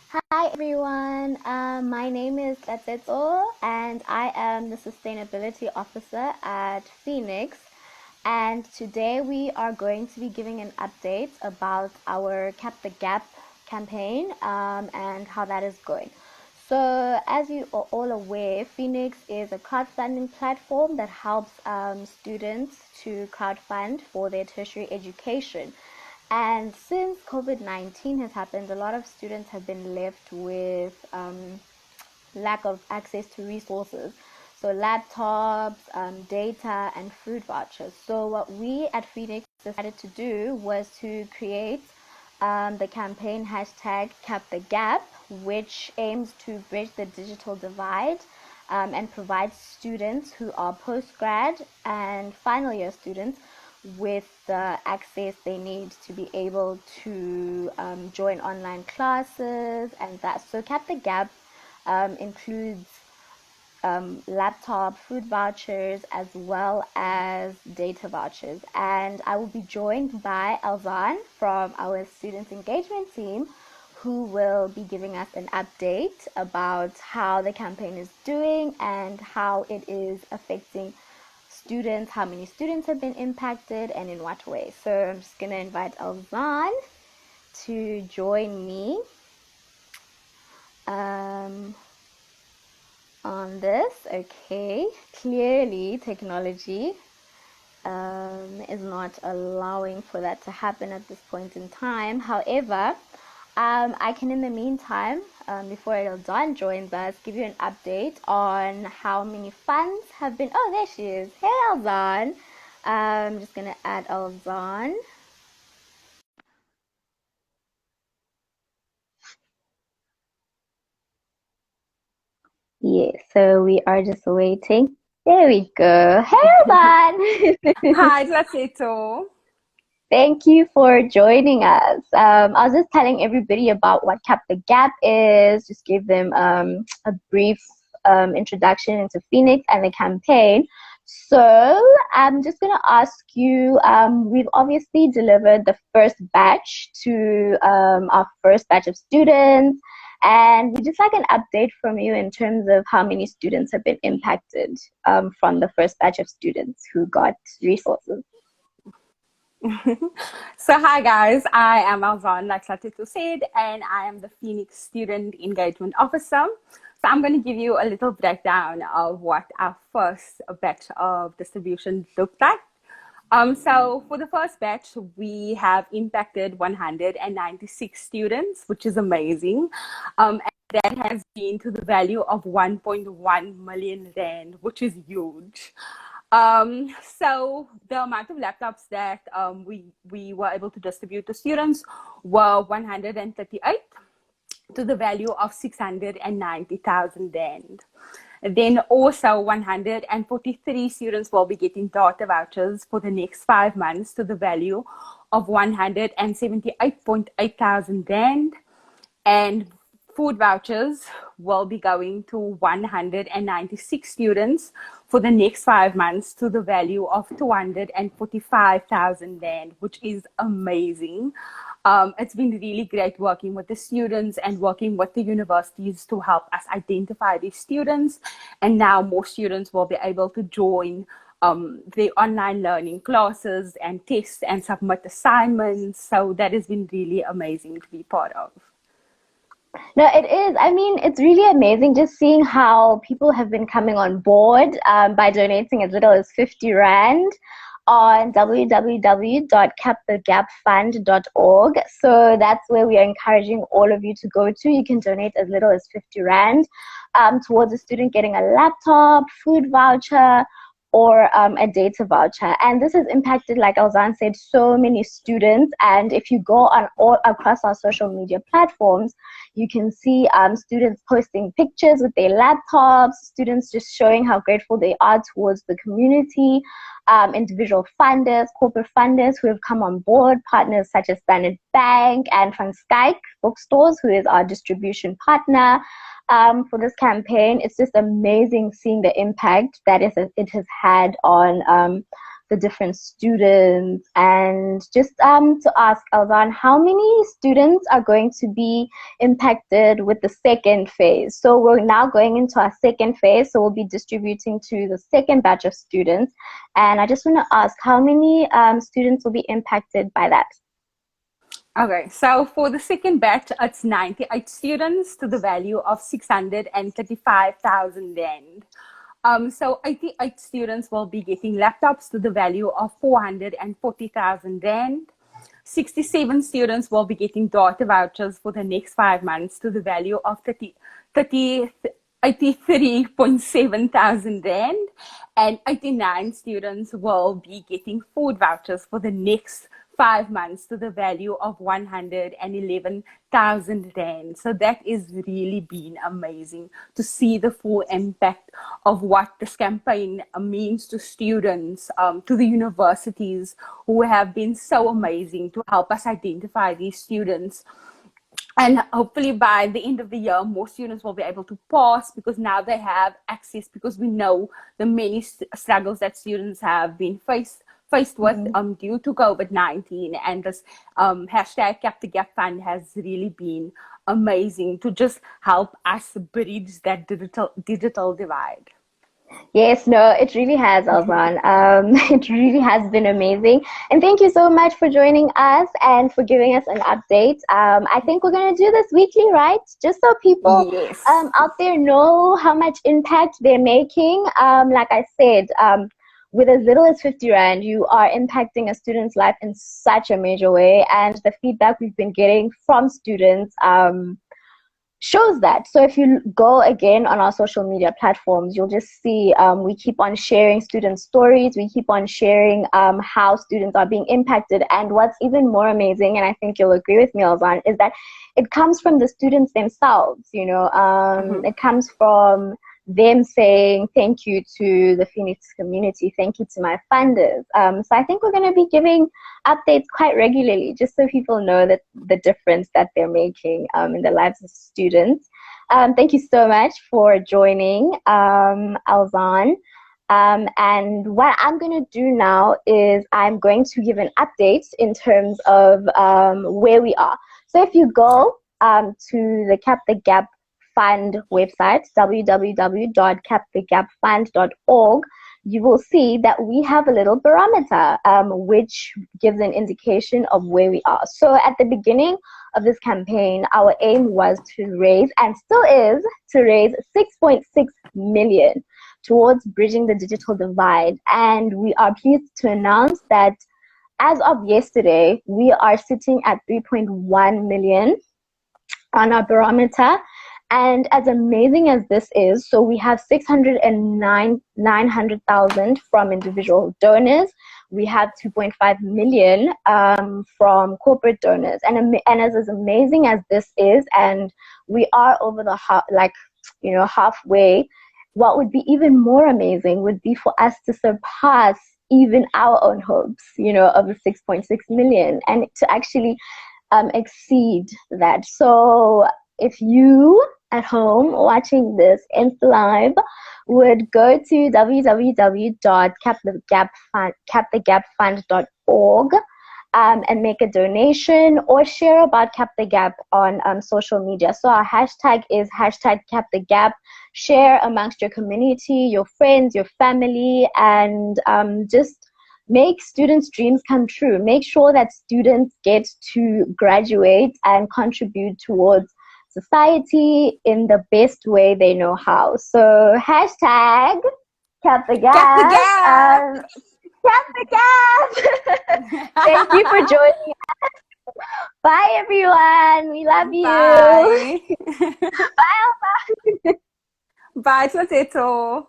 Hi everyone, my name is Tlatetso and I am the Sustainability Officer at Phoenix. And today we are going to be giving an update about our Cap the Gap campaign and how that is going. So, as you are all aware, Phoenix is a crowdfunding platform that helps students to crowdfund for their tertiary education. And since COVID-19 has happened, a lot of students have been left with lack of access to resources. So laptops, data, and food vouchers. So what we at Phoenix decided to do was to create the campaign hashtag Cap the Gap, which aims to bridge the digital divide and provide students who are postgrad and final year students with the access they need to be able to join online classes and that. So Cap the Gap includes laptop, food vouchers, as well as data vouchers. And I will be joined by Elzan from our student engagement team, who will be giving us an update about how the campaign is doing and how it is affecting students, how many students have been impacted, and in what way. So I'm just going to invite Elzan to join me on this. Okay, clearly technology is not allowing for that to happen at this point in time. However, I can, in the meantime, before Elzan joins us, give you an update on how many funds have been. Oh, there she is. Hey, Elzan. I'm just going to add Elzan. Yeah, so we are just waiting. There we go. Hey, Elzan. Hi, Tlatetso. Thank you for joining us. I was just telling everybody about what Cap the Gap is, just give them a brief introduction into Phoenix and the campaign. So I'm just going to ask you, we've obviously delivered the first batch to our first batch of students, and we just like an update from you in terms of how many students have been impacted from the first batch of students who got resources. Hi guys, I am Alvan, like Tlatetso said, and I am the Phoenix Student Engagement Officer. So I'm going to give you a little breakdown of what our first batch of distribution looked like. So for the first batch, we have impacted 196 students, which is amazing. And that has been to the value of 1.1 million rand, which is huge. So the amount of laptops that we were able to distribute to students were 138 to the value of 690,000 rand. Then also 143 students will be getting data vouchers for the next 5 months to the value of 178.8 thousand rand. And food vouchers will be going to 196 students for the next 5 months to the value of 245,000 rand, which is amazing. It's been really great working with the students and working with the universities to help us identify these students. And now more students will be able to join the online learning classes and tests and submit assignments. So that has been really amazing to be part of. No, it is. I mean, it's really amazing just seeing how people have been coming on board by donating as little as 50 Rand on www.capthegapfund.org. So that's where we are encouraging all of you to go to. You can donate as little as 50 Rand towards a student getting a laptop, food voucher, or a data voucher. And this has impacted, like Alzan said, so many students. And if you go on all across our social media platforms, you can see students posting pictures with their laptops, students just showing how grateful they are towards the community, individual funders, corporate funders who have come on board, partners such as Standard Bank and Van Skyke Bookstores, who is our distribution partner. For this campaign, it's just amazing seeing the impact that it has had on the different students, and just to ask Alvan, how many students are going to be impacted with the second phase? So we're now going into our second phase, so we'll be distributing to the second batch of students, and I just want to ask how many students will be impacted by that. Okay, so for the second batch, it's 98 students to the value of 635,000 rand. So 88 students will be getting laptops to the value of 440,000 rand. 67 students will be getting data vouchers for the next 5 months to the value of 83.7 thousand rand, and 89 students will be getting food vouchers for the next 5 months to the value of 111,000 rand. So that is really been amazing to see the full impact of what this campaign means to students, to the universities who have been so amazing to help us identify these students. And hopefully by the end of the year, more students will be able to pass because now they have access, because we know the many struggles that students have been faced with due to COVID-19. And this hashtag Cap the Gap Fund has really been amazing to just help us bridge that digital divide. Yes, no, it really has, Alvan. It really has been amazing. And thank you so much for joining us and for giving us an update. I think we're going to do this weekly, right? Just so people Yes. out there know how much impact they're making. Like I said, with as little as 50 Rand, you are impacting a student's life in such a major way. And the feedback we've been getting from students, shows that. So if you go again on our social media platforms, you'll just see we keep on sharing student stories. We keep on sharing how students are being impacted. And what's even more amazing, and I think you'll agree with me, Alvan, is that it comes from the students themselves. It comes from them saying thank you to the Phoenix community, thank you to my funders. So I think we're going to be giving updates quite regularly, just so people know that the difference that they're making in the lives of students. Thank you so much for joining, Alvan. And what I'm going to do now is I'm going to give an update in terms of where we are. So if you go to the Cap the Gap Fund website, www.capthegapfund.org, you will see that we have a little barometer, which gives an indication of where we are. So at the beginning of this campaign, our aim was to raise, and still is, to raise 6.6 million towards bridging the digital divide. And we are pleased to announce that as of yesterday, we are sitting at 3.1 million on our barometer. And as amazing as this is, so we have 900,000 from individual donors. We have 2.5 million from corporate donors. And as amazing as this is, and we are over the halfway, what would be even more amazing would be for us to surpass even our own hopes, of the 6.6 million, and to actually exceed that. So if you at home watching this Insta Live would go to www.capthegapfund.org and make a donation or share about Cap the Gap on social media. So our hashtag is hashtag Cap the Gap. Share amongst your community, your friends, your family, and just make students' dreams come true. Make sure that students get to graduate and contribute towards society in the best way they know how. So hashtag Cap the Gap. Cap the Gap. Cap the Gap. Thank you for joining us. Bye, everyone. We love you. Bye. Bye, Alpha. Bye, Tlateto.